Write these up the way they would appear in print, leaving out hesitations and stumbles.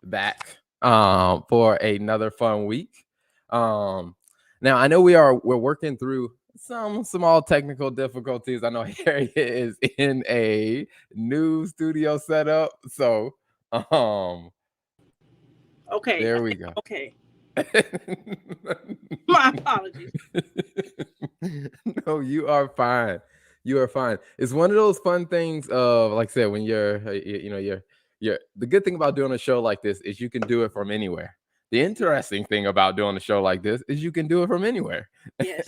back for another fun week. Um, Now I know we're working through some small technical difficulties. I know Harriet is in a new studio setup, so um, Okay, I there we think go. I'm okay. My apologies. No, you are fine. You are fine. It's one of those fun things of, like I said, when you're the good thing about doing a show like this is you can do it from anywhere. The interesting thing about doing a show like this is you can do it from anywhere. Yes,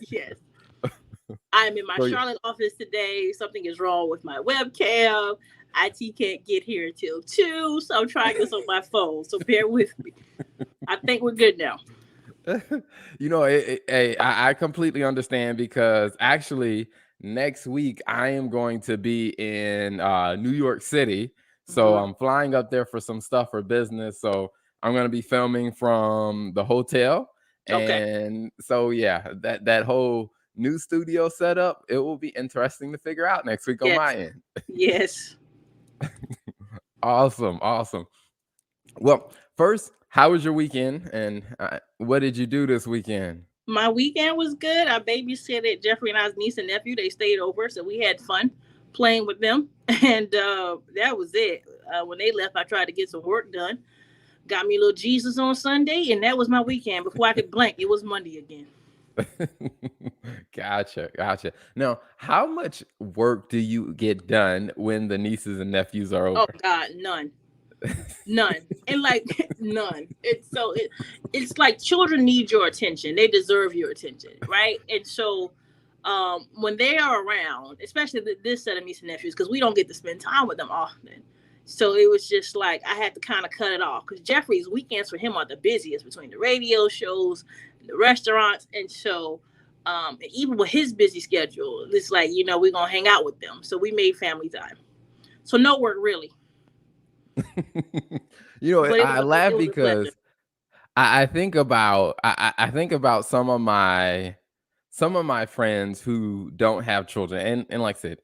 yes. I'm in my So yeah. Charlotte office today. Something is wrong with my webcam. IT can't get here until 2, so I'm trying this on my phone. So bear with me. I think we're good now. I completely understand because actually next week I am going to be in New York City. So Mhm. I'm flying up there for some stuff for business. So I'm going to be filming from the hotel. Okay. And so, yeah, that whole new studio setup, it will be interesting to figure out next week on my Yes. end. Yes. Awesome. Awesome. Well, first, how was your weekend and what did you do this weekend? My weekend was good. I babysitted Jeffrey and I's niece and nephew. They stayed over, so we had fun playing with them. And that was it. When they left, I tried to get some work done. Got me a little Jesus on Sunday, and that was my weekend. Before I could blink, it was Monday again. Gotcha. Now, how much work do you get done when the nieces and nephews are Oh over? God, none. None. And like none. It's like children need your attention. They deserve your attention, right? And so when they are around, especially this set of nieces and nephews, because we don't get to spend time with them often. So it was just like I had to kind of cut it off because Jeffrey's weekends for him are the busiest between the radio shows, and the restaurants, and so and even with his busy schedule, it's like we're gonna hang out with them. So we made family time. So no work really, but I it laugh was a pleasure. because I think about I think about some of my friends who don't have children, and like I said,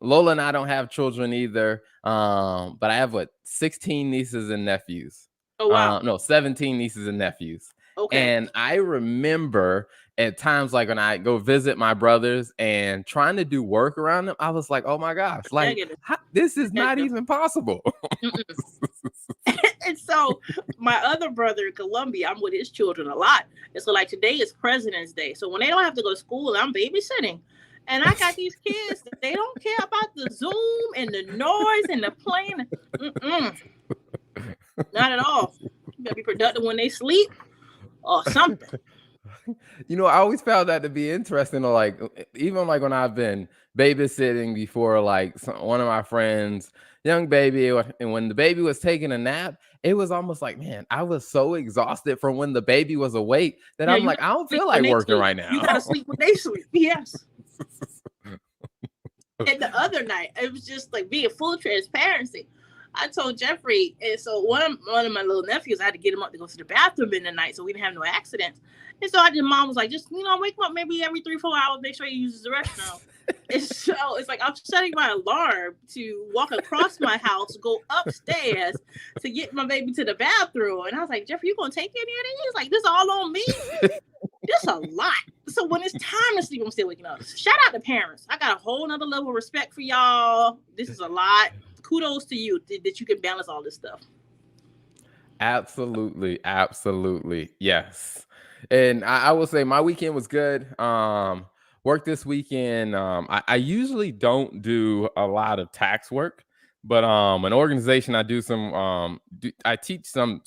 Lola and I don't have children either. But I have 16 nieces and nephews. Oh wow. No, 17 nieces and nephews. Okay. And I remember at times like when I go visit my brothers and trying to do work around them, I was like, oh my gosh, like Negative. this is not Negative. even possible. Mm-mm. And so my other brother in Colombia, I'm with his children a lot. And so like today is President's Day. So when they don't have to go to school, I'm babysitting. And I got these kids that they don't care about the Zoom and the noise and the playing. Mm-mm, not at all. You gotta be productive when they sleep or something. I always found that to be interesting. Like even like when I've been babysitting before, like one of my friends, young baby, and when the baby was taking a nap, it was almost like, man, I was so exhausted from when the baby was awake that Yeah, I'm you like, gotta I don't sleep feel when like they working sleep. right You now. gotta sleep when they sleep. Yes. And the other night, it was just like being full transparency. I told Jeffrey, and so one of my little nephews, I had to get him up to go to the bathroom in the night so we didn't have no accidents. And so I just mom was like, just wake him up maybe every 3 4 hours, make sure he uses the restroom. And so it's like I'm setting my alarm to walk across my house, go upstairs to get my baby to the bathroom. And I was like, Jeffrey, you gonna take any of these? Like this all on me? This a lot. So when it's time to sleep, I'm still waking up. Shout out to parents. I got a whole nother level of respect for y'all. This is a lot. Kudos to you that you can balance all this stuff. Absolutely, yes. And I will say my weekend was good. Work this weekend. I usually don't do a lot of tax work, but an organization I do some I teach some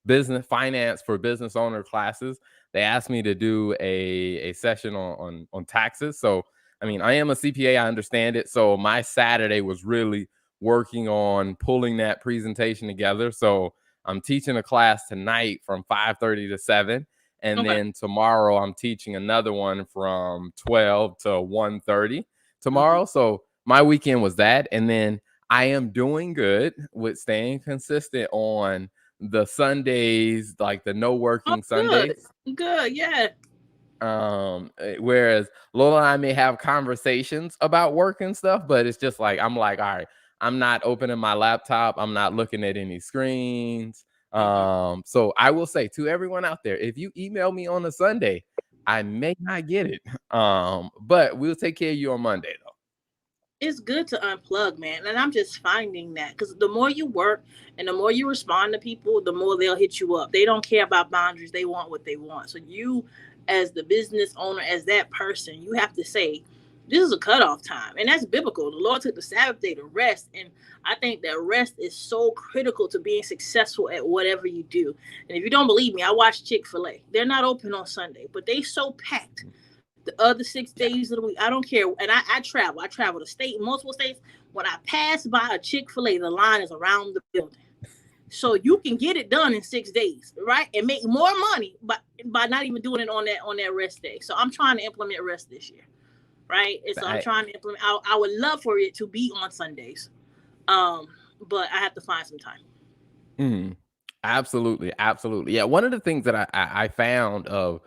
business finance for business owner classes. They asked me to do a session on taxes. So I mean, I am a CPA. I understand it. So my Saturday was really working on pulling that presentation together. So I'm teaching a class tonight from 5:30 to 7. And Okay. then tomorrow I'm teaching another one from 12 to 1:30 Mm-hmm. tomorrow. So my weekend was that. And then I am doing good with staying consistent on the Sundays, like the no Oh, working good. Sundays. Good. Yeah. Whereas Lola and I may have conversations about work and stuff, but it's just like I'm like, all right, I'm not opening my laptop. I'm not looking at any screens. Mhm. So I will say to everyone out there, if you email me on a Sunday, I may not get it. But we'll take care of you on Monday though. It's good to unplug, man. And I'm just finding that because the more you work and the more you respond to people, the more they'll hit you up. They don't care about boundaries. They want what they want. So you, as the business owner, as that person, you have to say, this is a cutoff time. And that's biblical. The Lord took the Sabbath day to rest. And I think that rest is so critical to being successful at whatever you do. And if you don't believe me, I watch Chick-fil-A. They're not open on Sunday, but they so packed the other 6 days of the week. I don't care. And I travel. I travel to state, multiple states. When I pass by a Chick-fil-A, the line is around the building. So you can get it done in 6 days, right? And make more money by not even doing it on that rest day. So I'm trying to implement rest this year, right? And so I'm I, trying to implement. I would love for it to be on Sundays, but I have to find some time. mhm. Absolutely, absolutely. Yeah, one of the things that I found of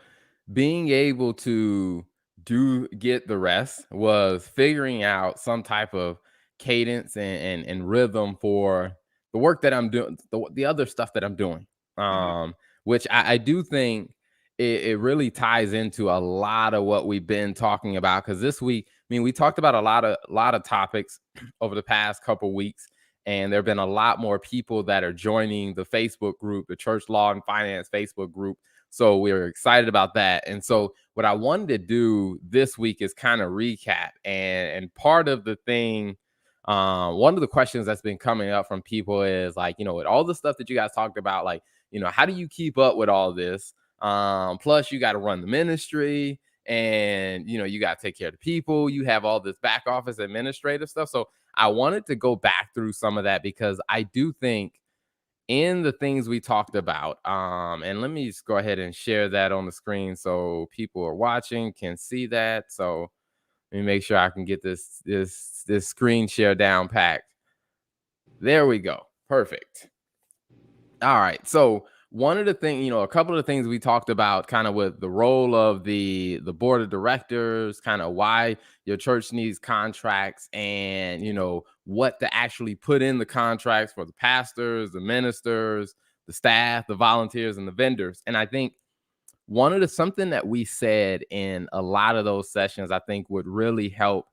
being able to do get the rest was figuring out some type of cadence and rhythm for the work that I'm doing, the other stuff that I'm doing. Mm-hmm. Which I do think it really ties into a lot of what we've been talking about. Because this week, I mean, we talked about a lot of topics over the past couple weeks, and there have been a lot more people that are joining the Facebook group, the Church Law and Finance Facebook group. So we're excited about that. And so what I wanted to do this week is kind of recap. And part of the thing, one of the questions that's been coming up from people is like, with all the stuff that you guys talked about, like, how do you keep up with all this? Plus, you got to run the ministry, and you got to take care of the people. You have all this back office administrative stuff. So I wanted to go back through some of that because I do think in the things we talked about, and let me just go ahead and share that on the screen so people are watching can see that. So let me make sure I can get this screen share down packed. There we go. Perfect. All right. So one of the things, a couple of the things we talked about kind of with the role of the board of directors, kind of why your church needs contracts and, what to actually put in the contracts for the pastors, the ministers, the staff, the volunteers, and the vendors. And I think one of the something that we said in a lot of those sessions, I think would really help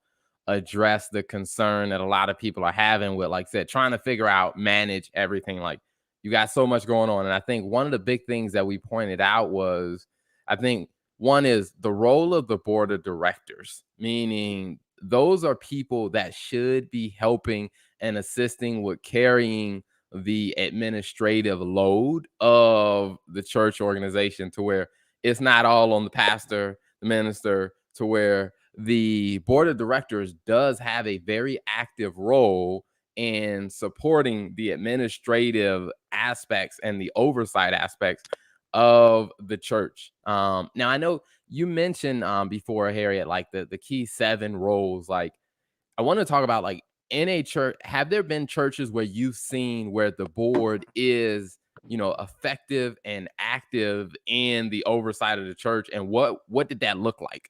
address the concern that a lot of people are having with, like I said, trying to figure out, manage everything. Like, you got so much going on. And I think one of the big things that we pointed out was, I think one is the role of the board of directors, meaning those are people that should be helping and assisting with carrying the administrative load of the church organization, to where it's not all on the pastor, the minister, to where the board of directors does have a very active role in supporting the administrative aspects and the oversight aspects of the church. Now, I know you mentioned before, Harriet, like the key 7 roles. Like, I want to talk about, like, in a church, have there been churches where you've seen where the board is, effective and active in the oversight of the church, and what did that look like?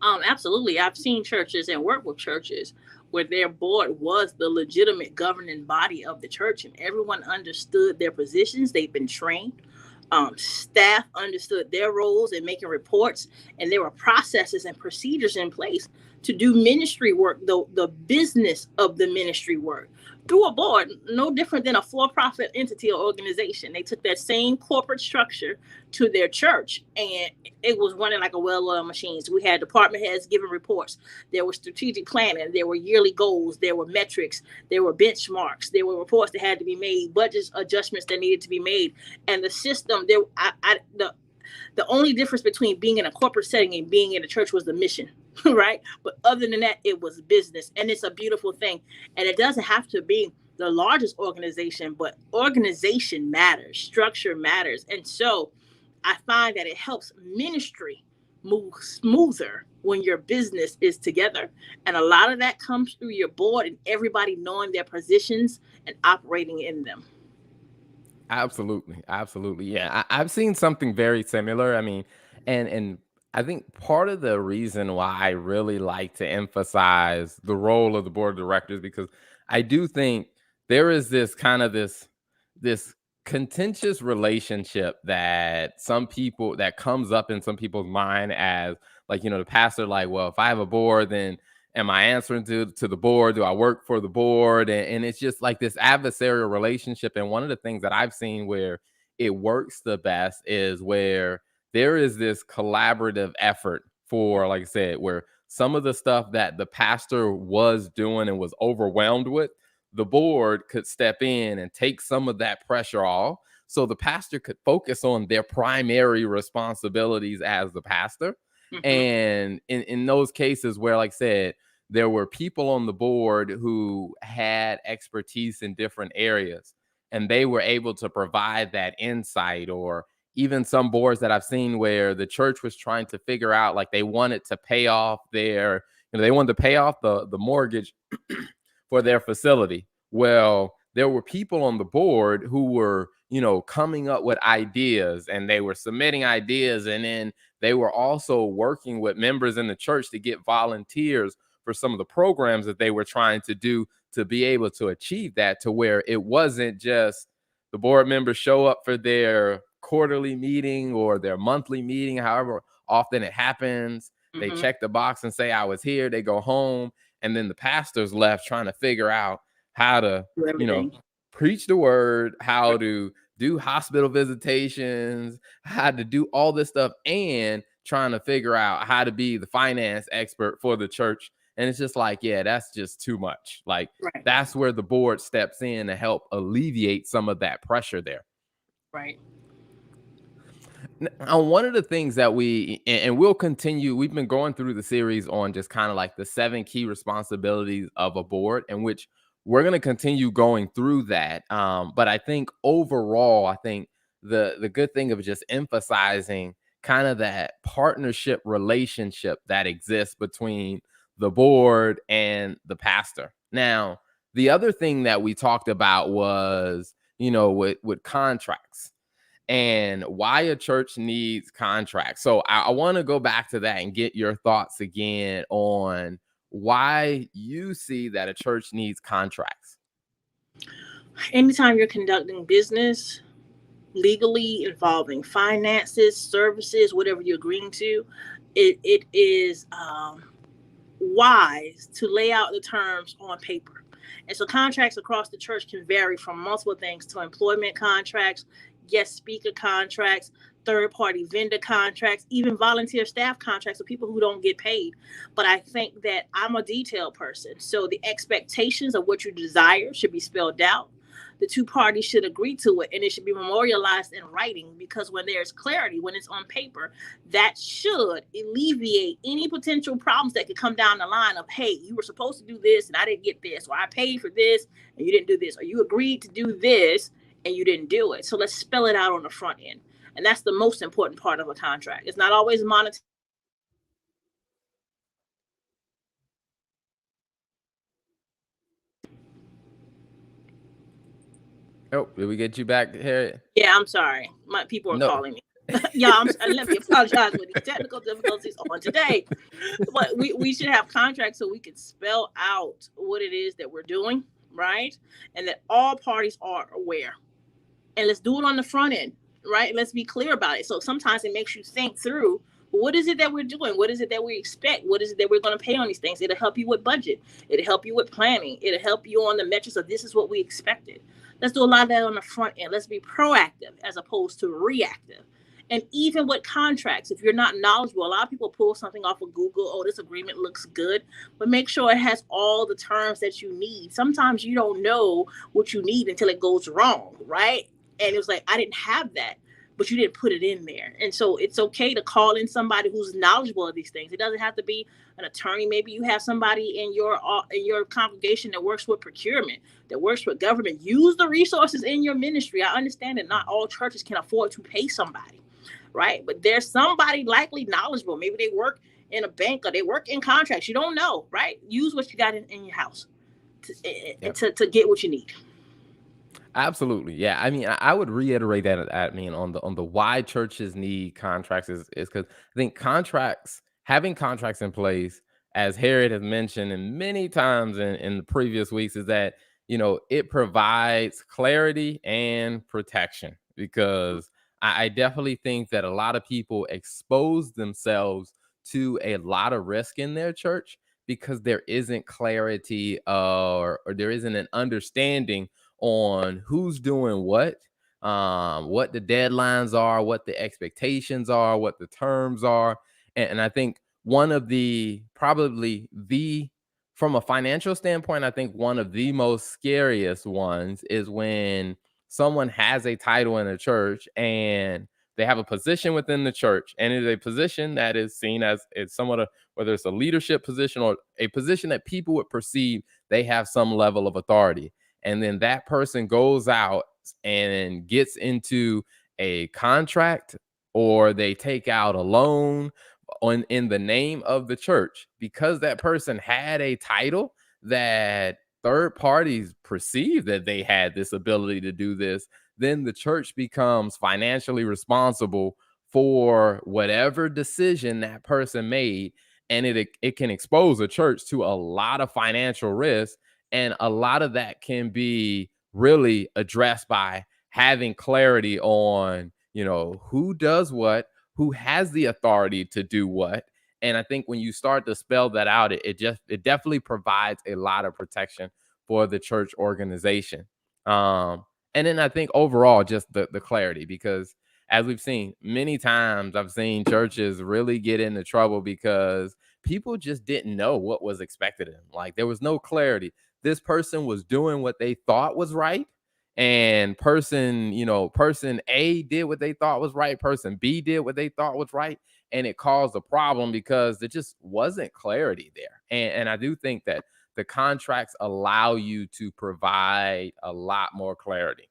Absolutely. I've seen churches and worked with churches where their board was the legitimate governing body of the church, and everyone understood their positions. They've been trained. Staff understood their roles in making reports, and there were processes and procedures in place to do ministry work, the business of the ministry work through a board, no different than a for-profit entity or organization. They took that same corporate structure to their church, and it was running like a well-oiled machine. So we had department heads giving reports. There was strategic planning. There were yearly goals. There were metrics. There were benchmarks. There were reports that had to be made, budget adjustments that needed to be made, and the system. The only difference between being in a corporate setting and being in a church was the mission, right? But other than that, it was business, and it's a beautiful thing. And it doesn't have to be the largest organization, but organization matters, structure matters. And so I find that it helps ministry move smoother when your business is together. And a lot of that comes through your board and everybody knowing their positions and operating in them. Absolutely, absolutely. Yeah, I've seen something very similar. I mean, and I think part of the reason why I really like to emphasize the role of the board of directors, because I do think there is this contentious relationship that some people that comes up in some people's mind as like, the pastor, like, well, if I have a board, then am I answering to the board? Do I work for the board? And it's just like this adversarial relationship. And one of the things that I've seen where it works the best is where there is this collaborative effort for, like I said, where some of the stuff that the pastor was doing and was overwhelmed with, the board could step in and take some of that pressure off so the pastor could focus on their primary responsibilities as the pastor. Mm-hmm. And in those cases where, like I said, there were people on the board who had expertise in different areas and they were able to provide that insight, or even some boards that I've seen where the church was trying to figure out, like, they wanted to pay off their, they wanted to pay off the mortgage for their facility. Well, there were people on the board who were, coming up with ideas, and they were submitting ideas, and then they were also working with members in the church to get volunteers for some of the programs that they were trying to do to be able to achieve that, to where it wasn't just the board members show up for their quarterly meeting or their monthly meeting, however often it happens. They Mm-hmm. check the box and say, I was here. They go home. And then the pastor's left trying to figure out how to, Do you know, everything. preach the word, how to do hospital visitations, how to do all this stuff, and trying to figure out how to be the finance expert for the church. And it's just like, yeah, that's just too much. Like, Right. that's where the board steps in to help alleviate some of that pressure there. Right. Now, one of the things that and we'll continue, we've been going through the series on just kind of like the 7 key responsibilities of a board, in which we're going to continue going through that. But I think overall, I think the good thing of just emphasizing kind of that partnership relationship that exists between the board and the pastor. Now, the other thing that we talked about was, with contracts and why a church needs contracts. So I want to go back to that and get your thoughts again on why you see that a church needs contracts. Anytime you're conducting business legally involving finances, services, whatever you're agreeing to, it is wise to lay out the terms on paper. And so contracts across the church can vary from multiple things to employment contracts, guest speaker contracts, third party vendor contracts, even volunteer staff contracts with people who don't get paid. But I think that I'm a detail person. So the expectations of what you desire should be spelled out. The two parties should agree to it, and it should be memorialized in writing, because when there's clarity, when it's on paper, that should alleviate any potential problems that could come down the line of, hey, you were supposed to do this and I didn't get this, or I paid for this and you didn't do this, or you agreed to do this and you didn't do it. So let's spell it out on the front end. And that's the most important part of a contract. It's not always monetary. Oh, did we get you back, Harriet? Yeah, I'm sorry. My people are No. calling me. Yeah, let me apologize for these technical difficulties on today. But we should have contracts so we can spell out what it is that we're doing, right? And that all parties are aware. And let's do it on the front end, right? Let's be clear about it. So sometimes it makes you think through, what is it that we're doing? What is it that we expect? What is it that we're going to pay on these things? It'll help you with budget. It'll help you with planning. It'll help you on the metrics of this is what we expected. Let's do a lot of that on the front end. Let's be proactive as opposed to reactive. And even with contracts, if you're not knowledgeable, a lot of people pull something off of Google. Oh, this agreement looks good, but make sure it has all the terms that you need. Sometimes you don't know what you need until it goes wrong, right? And it was like, I didn't have that, but you didn't put it in there. And so it's okay to call in somebody who's knowledgeable of these things. It doesn't have to be an attorney. Maybe you have somebody in your congregation that works with procurement, that works with government. Use the resources in your ministry. I understand that not all churches can afford to pay somebody, right? But there's somebody likely knowledgeable. Maybe they work in a bank or they work in contracts. You don't know, right? Use what you got in your house to get what you need. Absolutely. Yeah. I mean, I would reiterate that. I mean, on the why churches need contracts is because I think having contracts in place as Harriet has mentioned and many times in the previous weeks, is that, it provides clarity and protection because I definitely think that a lot of people expose themselves to a lot of risk in their church because there isn't clarity, or there isn't an understanding on who's doing what the deadlines are, what the expectations are, what the terms are. And I think one of the probably the from a financial standpoint, I think one of the most scariest ones is when someone has a title in a church and they have a position within the church, and it is a position that is seen as it's somewhat whether it's a leadership position or a position that people would perceive they have some level of authority. And then that person goes out and gets into a contract, or they take out a loan in the name of the church because that person had a title that third parties perceive that they had this ability to do this. Then the church becomes financially responsible for whatever decision that person made, and it can expose a church to a lot of financial risk. And a lot of that can be really addressed by having clarity on, who does what, who has the authority to do what. And I think when you start to spell that out, it definitely provides a lot of protection for the church organization. And then I think overall, just the clarity, because as we've seen many times, I've seen churches really get into trouble because people just didn't know what was expected of them. Like there was no clarity. This person was doing what they thought was right, and person A did what they thought was right, person B did what they thought was right, and it caused a problem because there just wasn't clarity there. And I do think that the contracts allow you to provide a lot more clarity.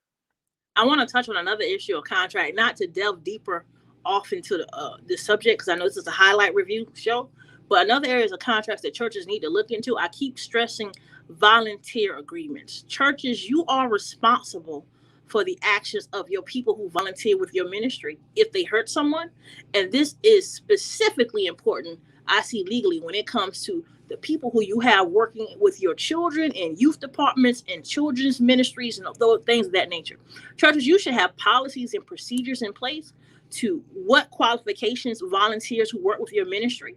I want to touch on another issue of contract, not to delve deeper off into the subject, because I know this is a highlight review show. But another area of contracts that churches need to look into, I keep stressing volunteer agreements. Churches, you are responsible for the actions of your people who volunteer with your ministry if they hurt someone. And this is specifically important, I see, legally when it comes to the people who you have working with your children in youth departments and children's ministries and those things of that nature. Churches, you should have policies and procedures in place to what qualifications volunteers who work with your ministry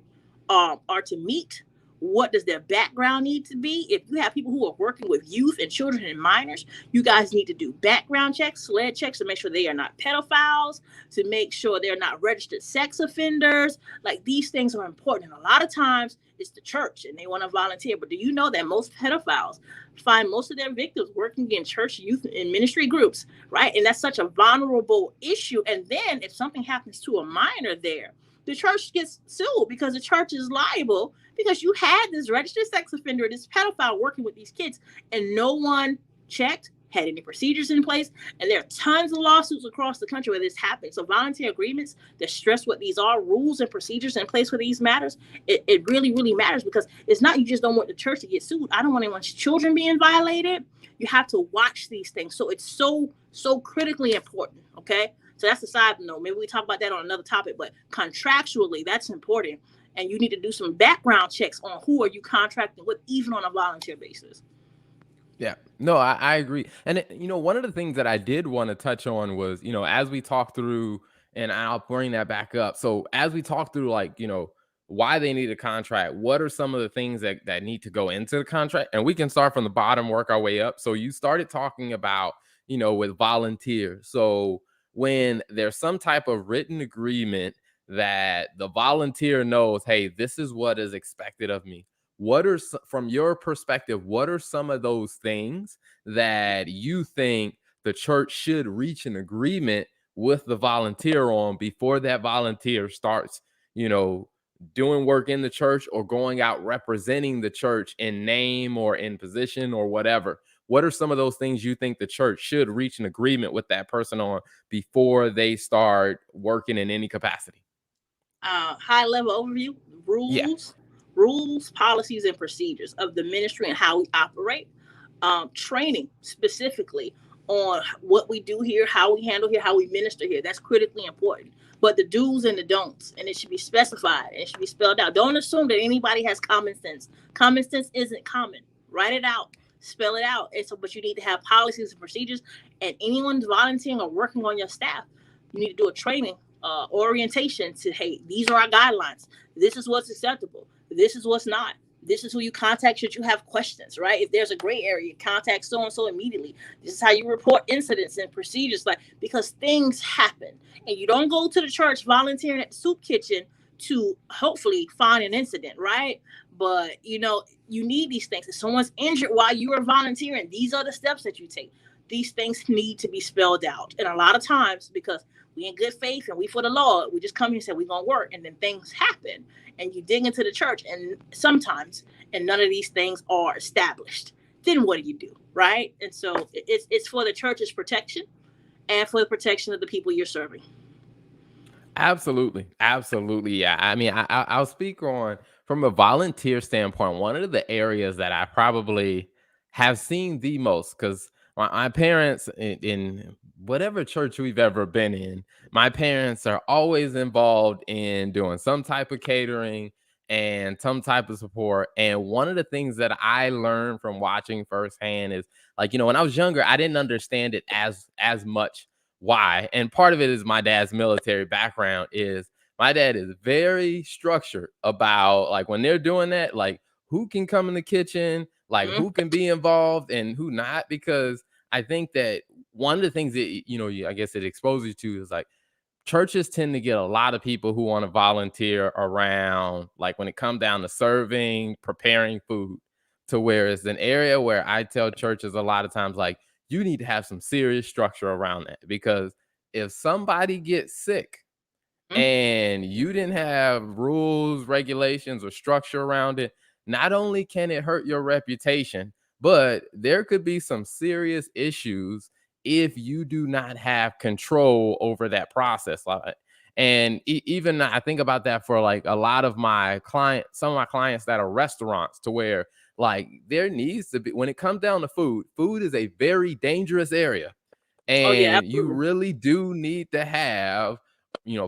are to meet. What does their background need to be? If you have people who are working with youth and children and minors, you guys need to do background checks, SLED checks, to make sure they are not pedophiles, to make sure they're not registered sex offenders. Like, these things are important. And a lot of times it's the church and they want to volunteer. But do you know that most pedophiles find most of their victims working in church, youth, and ministry groups, right? And that's such a vulnerable issue. And then if something happens to a minor there, the church gets sued because the church is liable because you had this registered sex offender, this pedophile working with these kids, and no one checked, had any procedures in place. And there are tons of lawsuits across the country where this happens. So volunteer agreements that stress what these are, rules and procedures in place for these matters, it really, really matters, because it's not you just don't want the church to get sued. I don't want anyone's children being violated. You have to watch these things. So it's so critically important, okay? So that's a side note. Maybe we talk about that on another topic, but contractually, that's important. And you need to do some background checks on who are you contracting with, even on a volunteer basis. Yeah, no, I agree. And one of the things that I did want to touch on was, as we talk through, and I'll bring that back up. So as we talk through, like, why they need a contract, what are some of the things that need to go into the contract? And we can start from the bottom, work our way up. So you started talking about, with volunteers. So when there's some type of written agreement that the volunteer knows, hey, this is what is expected of me. From your perspective, what are some of those things that you think the church should reach an agreement with the volunteer on before that volunteer starts, doing work in the church or going out representing the church in name or in position or whatever? What are some of those things you think the church should reach an agreement with that person on before they start working in any capacity? High level overview, Yeah. rules, policies, and procedures of the ministry and how we operate. Training specifically on what we do here, how we handle here, how we minister here. That's critically important. But the do's and the don'ts, and it should be specified, and it should be spelled out. Don't assume that anybody has common sense. Common sense isn't common. Write it out, spell it out. And so, but you need to have policies and procedures. And anyone volunteering or working on your staff, you need to do a training, orientation to, hey, these are our guidelines. This is what's acceptable. This is what's not. This is who you contact should you have questions, right? If there's a gray area, contact so and so immediately. This is how you report incidents and procedures, like, because things happen, and you don't go to the church volunteering at the soup kitchen to hopefully find an incident, right? But you need these things. If someone's injured while you are volunteering, these are the steps that you take. These things need to be spelled out, and a lot of times, because we in good faith and we for the Lord, we just come here and say we're gonna work, and then things happen, and you dig into the church, and sometimes, and none of these things are established. Then what do you do, right? And so it's for the church's protection and for the protection of the people you're serving. Absolutely. Absolutely. Yeah. I mean, I'll speak on from a volunteer standpoint. One of the areas that I probably have seen the most, because my parents, in whatever church we've ever been in, my parents are always involved in doing some type of catering and some type of support. And one of the things that I learned from watching firsthand is, like, when I was younger, I didn't understand it as much why. And part of it is my dad's military background. Is my dad is very structured about, like, when they're doing that, like, who can come in the kitchen, like, Mm-hmm. who can be involved and who not. Because I think that one of the things that I guess it exposes you to is, like, churches tend to get a lot of people who want to volunteer around, like, when it comes down to serving, preparing food, to where it's an area where I tell churches a lot of times, like, you need to have some serious structure around that. Because if somebody gets sick and you didn't have rules, regulations, or structure around it, not only can it hurt your reputation, but there could be some serious issues if you do not have control over that process. And even I think about that for, like, a lot of my clients, some of my clients that are restaurants, to where, like, there needs to be, when it comes down to food is a very dangerous area. Oh yeah, And you absolutely. really do need to have,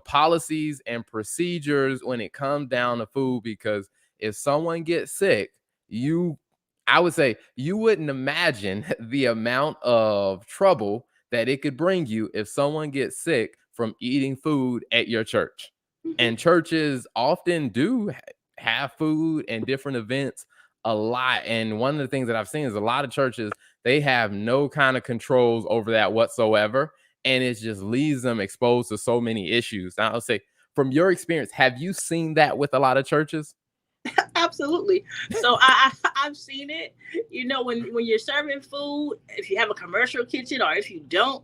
policies and procedures when it comes down to food. Because if someone gets sick, you, I would say, you wouldn't imagine the amount of trouble that it could bring you if someone gets sick from eating food at your church. Mm-hmm. And churches often do have food and different events a lot. And one of the things that I've seen is a lot of churches, they have no kind of controls over that whatsoever. And it just leaves them exposed to so many issues. Now, I'll say, from your experience, have you seen that with a lot of churches? Absolutely. So I've seen it. When you're serving food, if you have a commercial kitchen or if you don't,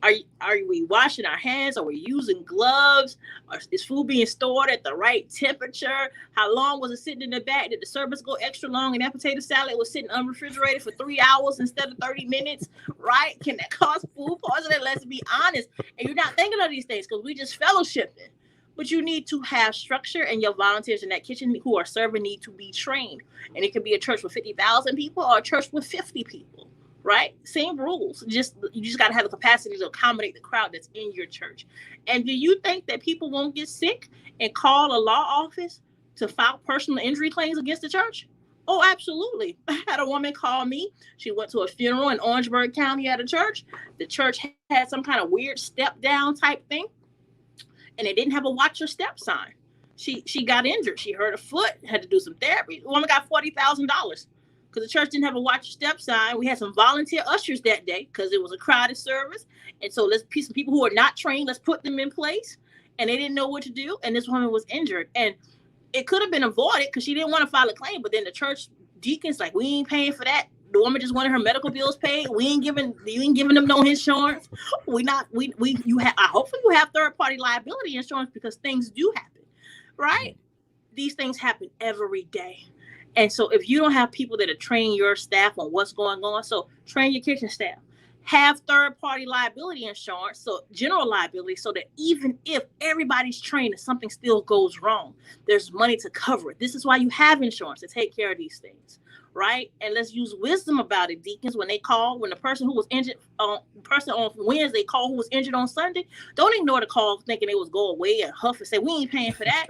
are we washing our hands? Are we using gloves? Or is food being stored at the right temperature? How long was it sitting in the back? Did the service go extra long and that potato salad was sitting unrefrigerated for 3 hours instead of 30 minutes? Right? Can that cause food poisoning? Let's be honest. And you're not thinking of these things because we just fellowshipping. But you need to have structure, and your volunteers in that kitchen who are serving need to be trained. And it could be a church with 50,000 people or a church with 50 people, right? Same rules. You just got to have the capacity to accommodate the crowd that's in your church. And do you think that people won't get sick and call a law office to file personal injury claims against the church? Oh, absolutely. I had a woman call me. She went to a funeral in Orangeburg County at a church. The church had some kind of weird step down type thing, and they didn't have a watch your step sign. She got injured. She hurt her foot, had to do some therapy. The woman got $40,000 because the church didn't have a watch your step sign. We had some volunteer ushers that day because it was a crowded service. And so let's piece some people who are not trained, let's put them in place. And they didn't know what to do. And this woman was injured. And it could have been avoided because she didn't want to file a claim. But then the church deacons, like, we ain't paying for that. The woman just wanted her medical bills paid. You ain't giving them no insurance. Hopefully you have third party liability insurance because things do happen, right? These things happen every day. And so if you don't have people that are training your staff on what's going on, so train your kitchen staff, have third party liability insurance, so general liability, so that even if everybody's trained and something still goes wrong, there's money to cover it. This is why you have insurance to take care of these things, right? And let's use wisdom about it, deacons. When they call, when the person who was injured, person on Wednesday called who was injured on Sunday, don't ignore the call thinking they was go away and huff and say we ain't paying for that,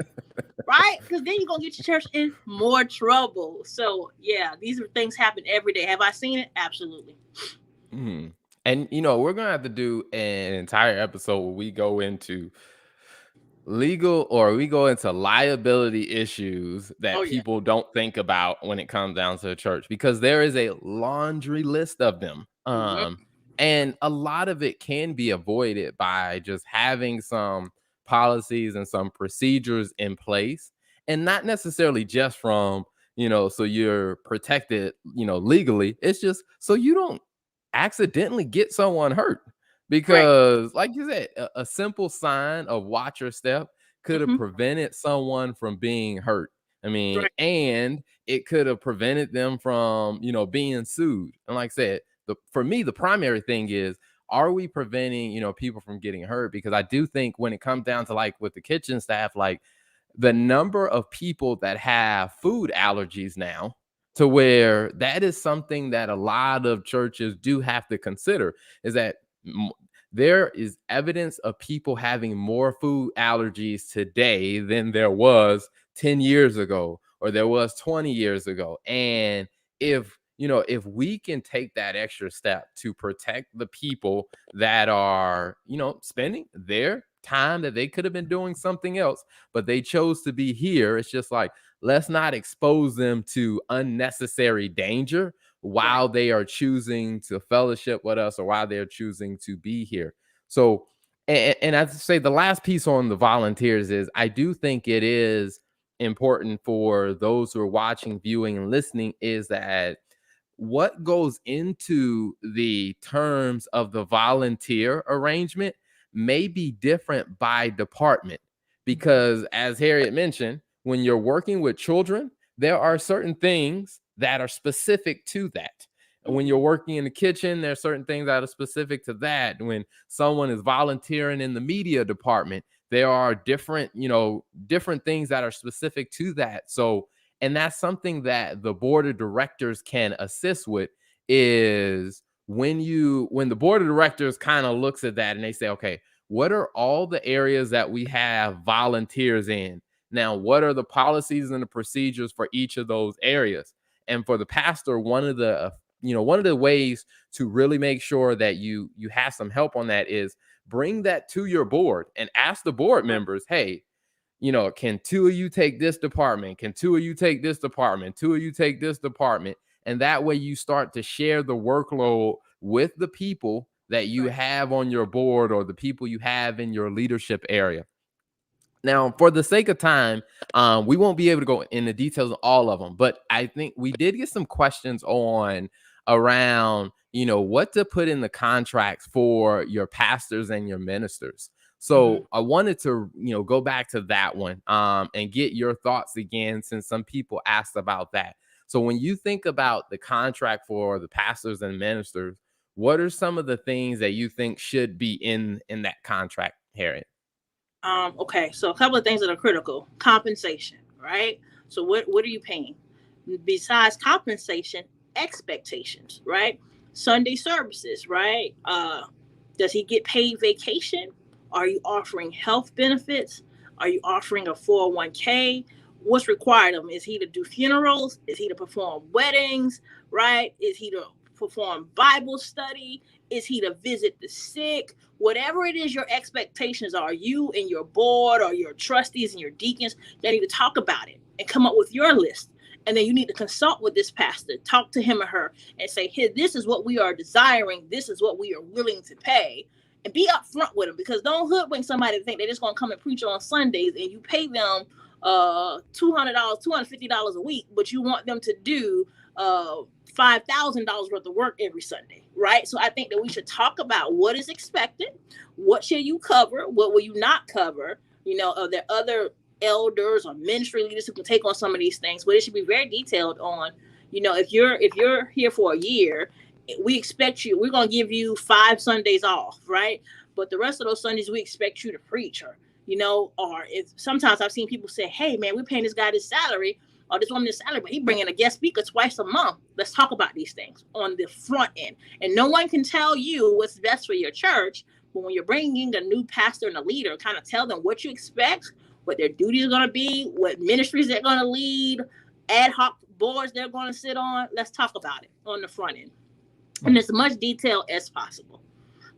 right? Because then you're gonna get your church in more trouble. So yeah, these are things happen every day. Have I seen it? Absolutely. Mhm. And we're gonna have to do an entire episode where we go into legal or we go into liability issues Oh that yeah. people don't think about when it comes down to the church, because there is a laundry list of them. Mm-hmm. And a lot of it can be avoided by just having some policies and some procedures in place, and not necessarily just from, so you're protected, legally. It's just so you don't accidentally get someone hurt. Right. Because, like you said, a simple sign of watch your step could have Mm-hmm. prevented someone from being hurt. I mean, Right. and it could have prevented them from, being sued. And like I said, for me, the primary thing is, are we preventing, people from getting hurt? Because I do think when it comes down to, like, with the kitchen staff, like, the number of people that have food allergies now, to where that is something that a lot of churches do have to consider, is that there is evidence of people having more food allergies today than there was 10 years ago, or there was 20 years ago. And if we can take that extra step to protect the people that are, spending their time that they could have been doing something else, but they chose to be here, it's just like, let's not expose them to unnecessary danger Right. while they are choosing to fellowship with us, or while they're choosing to be here. So, and I'd say the last piece on the volunteers is, I do think it is important for those who are watching, viewing, and listening, is that what goes into the terms of the volunteer arrangement may be different by department. Because, as Harriet mentioned, when you're working with children, there are certain things that are specific to that. When Mm-hmm. you're working in the kitchen, there are certain things that are specific to that. When someone is volunteering in the media department, there are different things that are specific to that. So, and that's something that the board of directors can assist with, is when the board of directors kind of looks at that and they say, okay, what are all the areas that we have volunteers in? Now, what are the policies and the procedures for each of those areas? And for the pastor, one of the ways to really make sure that you have some help on that is bring that to your board and ask the board members, hey, can two of you take this department? Can two of you take this department? Two of you take this department. And that way you start to share the workload with the people that you Right. have on your board, or the people you have in your leadership area. Now, for the sake of time, we won't be able to go into details of all of them, but I think we did get some questions on around, what to put in the contracts for your pastors and your ministers. Mm-hmm. So I wanted to, go back to that one, and get your thoughts again, since some people asked about that. So when you think about the contract for the pastors and ministers, what are some of the things that you think should be in that contract, Harriet? Okay, so a couple of things that are critical. Compensation, right? So what are you paying? Besides compensation, expectations, right? Sunday services, right? Does he get paid vacation? Are you offering health benefits? Are you offering a 401k? What's required of him? Is he to do funerals? Is he to perform weddings? Right? Is he to perform Bible study? Is he to visit the sick? Whatever it is your expectations are, you and your board or your trustees and your deacons, they need to talk about it and come up with your list. And then you need to consult with this pastor, talk to him or her, and say, here, this is what we are desiring. This is what we are willing to pay. And be upfront with them, because don't hoodwink somebody to think they're just going to come and preach on Sundays and you pay them $200, $250 a week, but you want them to do $5,000 worth of work every Sunday, right? So I think that we should talk about what is expected, what should you cover, what will you not cover. Are there other elders or ministry leaders who can take on some of these things? But it should be very detailed on, if you're here for a year, we expect you. We're gonna give you 5 Sundays off, right? But the rest of those Sundays, we expect you to preach, or if sometimes I've seen people say, "Hey, man, we're paying this guy this salary. or this woman is salary, but he bring in a guest speaker twice a month. Let's talk about these things on the front end. And no one can tell you what's best for your church, but when you're bringing a new pastor and a leader, kind of tell them what you expect, what their duties are going to be, what ministries they're going to lead, ad hoc boards they're going to sit on. Let's talk about it on the front end in as much detail as possible.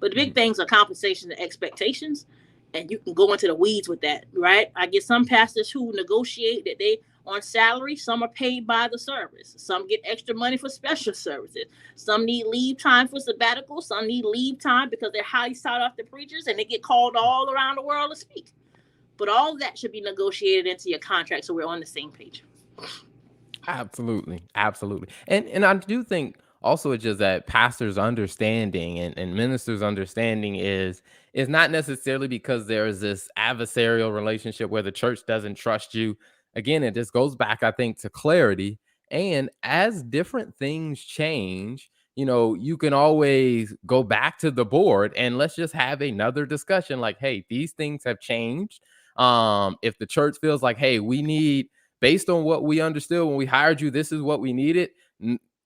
But the big things are compensation and expectations, and you can go into the weeds with that, right? I get some pastors who negotiate that they on salary. Some are paid by the service. Some get extra money for special services. Some need leave time for sabbatical. Some need leave time because they're highly sought after preachers and they get called all around the world to speak. But all of that should be negotiated into your contract so we're on the same page. Absolutely. Absolutely. And I do think also it's just that pastors understanding and ministers understanding is not necessarily because there is this adversarial relationship where the church doesn't trust you. Again, it just goes back, I think, to clarity. And as different things change, you can always go back to the board and let's just have another discussion like, hey, these things have changed. If the church feels like, hey, we need, based on what we understood when we hired you, this is what we needed.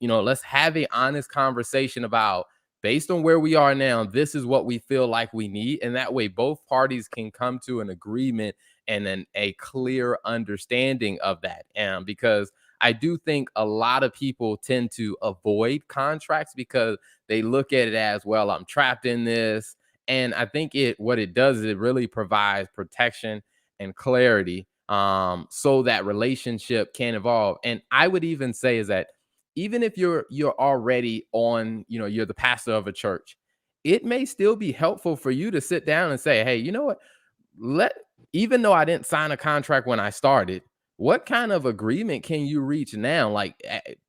Let's have an honest conversation about, based on where we are now, this is what we feel like we need. And that way both parties can come to an agreement and then a clear understanding of that. And because I do think a lot of people tend to avoid contracts because they look at it as, well, I'm trapped in this. And I think what it does is it really provides protection and clarity, so that relationship can evolve. And I would even say is that even if you're already on, you're the pastor of a church, it may still be helpful for you to sit down and say, hey, you know what, even though I didn't sign a contract when I started, what kind of agreement can you reach now? Like,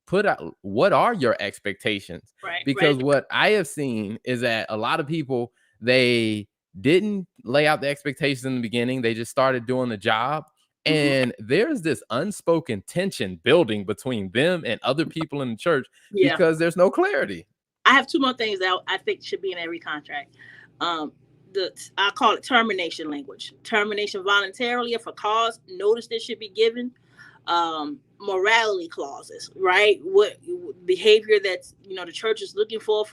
put out, what are your expectations? Right. Because what I have seen is that a lot of people, they didn't lay out the expectations in the beginning. They just started doing the job. And there's this unspoken tension building between them and other people in the church because there's no clarity. I have two more things that I think should be in every contract. I call it termination language. Termination voluntarily or for cause, notice that should be given. Morality clauses, right? What behavior that's the church is looking for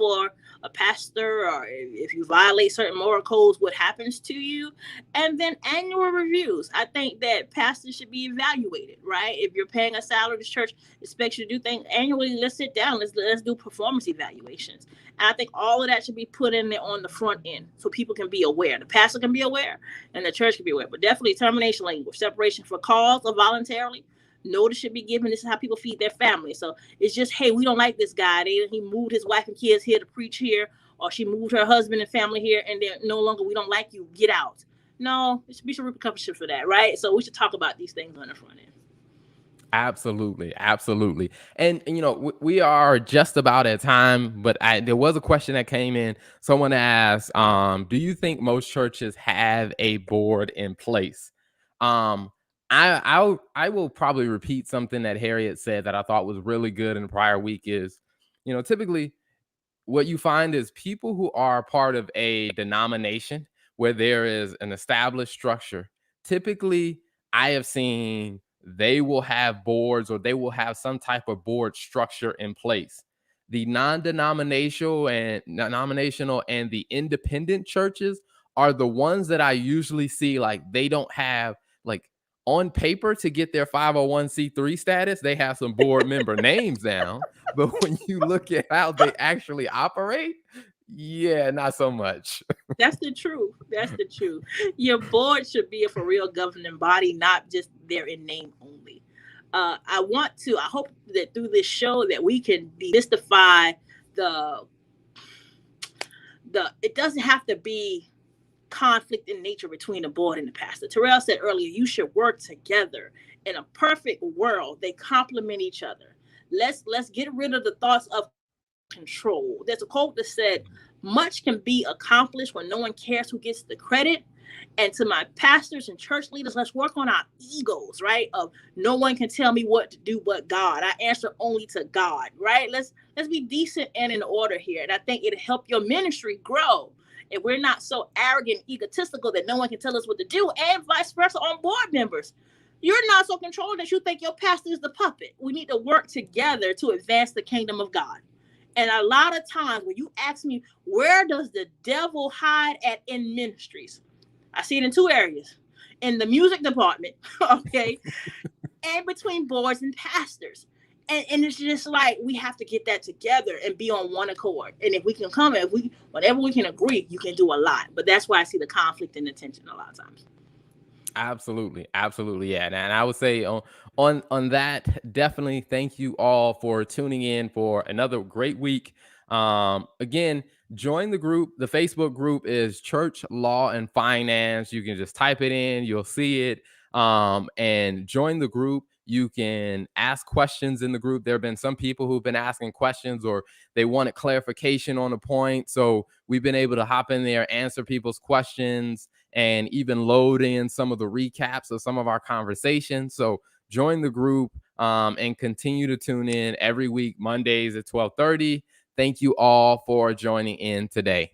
a pastor, or if you violate certain moral codes, what happens to you? And then annual reviews. I think that pastors should be evaluated, right? If you're paying a salary, the church expects you to do things annually. Let's sit down. Let's do performance evaluations. And I think all of that should be put in there on the front end so people can be aware. The pastor can be aware and the church can be aware. But definitely termination language, separation for cause or voluntarily. Notice should be given. This is how people feed their family. So it's just, hey, we don't like this guy. He moved his wife and kids here to preach here, or she moved her husband and family here, and they're no longer, we don't like you, get out. No, there should be some repercussions for that, right? So we should talk about these things on the front end. Absolutely. Absolutely. And we are just about at time, but there was a question that came in. Someone asked, do you think most churches have a board in place? I will probably repeat something that Harriet said that I thought was really good in the prior week is, typically what you find is people who are part of a denomination where there is an established structure. Typically, I have seen they will have boards or they will have some type of board structure in place. The non-denominational and the independent churches are the ones that I usually see like they don't have, like, on paper to get their 501c3 status, they have some board member names down. But when you look at how they actually operate, not so much. That's the truth. That's the truth. Your board should be a for real governing body, not just there in name only. I hope that through this show that we can demystify it doesn't have to be conflict in nature between the board and the pastor. Terrell said earlier, you should work together. In a perfect world, they complement each other. Let's get rid of the thoughts of control. There's a quote that said, much can be accomplished when no one cares who gets the credit. And to my pastors and church leaders, let's work on our egos, right? Of no one can tell me what to do but God. I answer only to God, right? Let's be decent and in order here. And I think it'll help your ministry grow. And we're not so arrogant, egotistical that no one can tell us what to do, and vice versa on board members. You're not so controlled that you think your pastor is the puppet. We need to work together to advance the kingdom of God. And a lot of times when you ask me, where does the devil hide at in ministries? I see it in two areas. In the music department, okay, and between boards and pastors. And it's just like we have to get that together and be on one accord. And if we can come, if we whatever we can agree, you can do a lot. But that's why I see the conflict and the tension a lot of times. Absolutely, absolutely, yeah. And I would say on that, definitely thank you all for tuning in for another great week. Again, join the group. The Facebook group is Church Law and Finance. You can just type it in, you'll see it. And join the group. You can ask questions in the group. There have been some people who've been asking questions or they wanted clarification on a point. So we've been able to hop in there, answer people's questions, and even load in some of the recaps of some of our conversations. So join the group and continue to tune in every week, Mondays at 12:30. Thank you all for joining in today.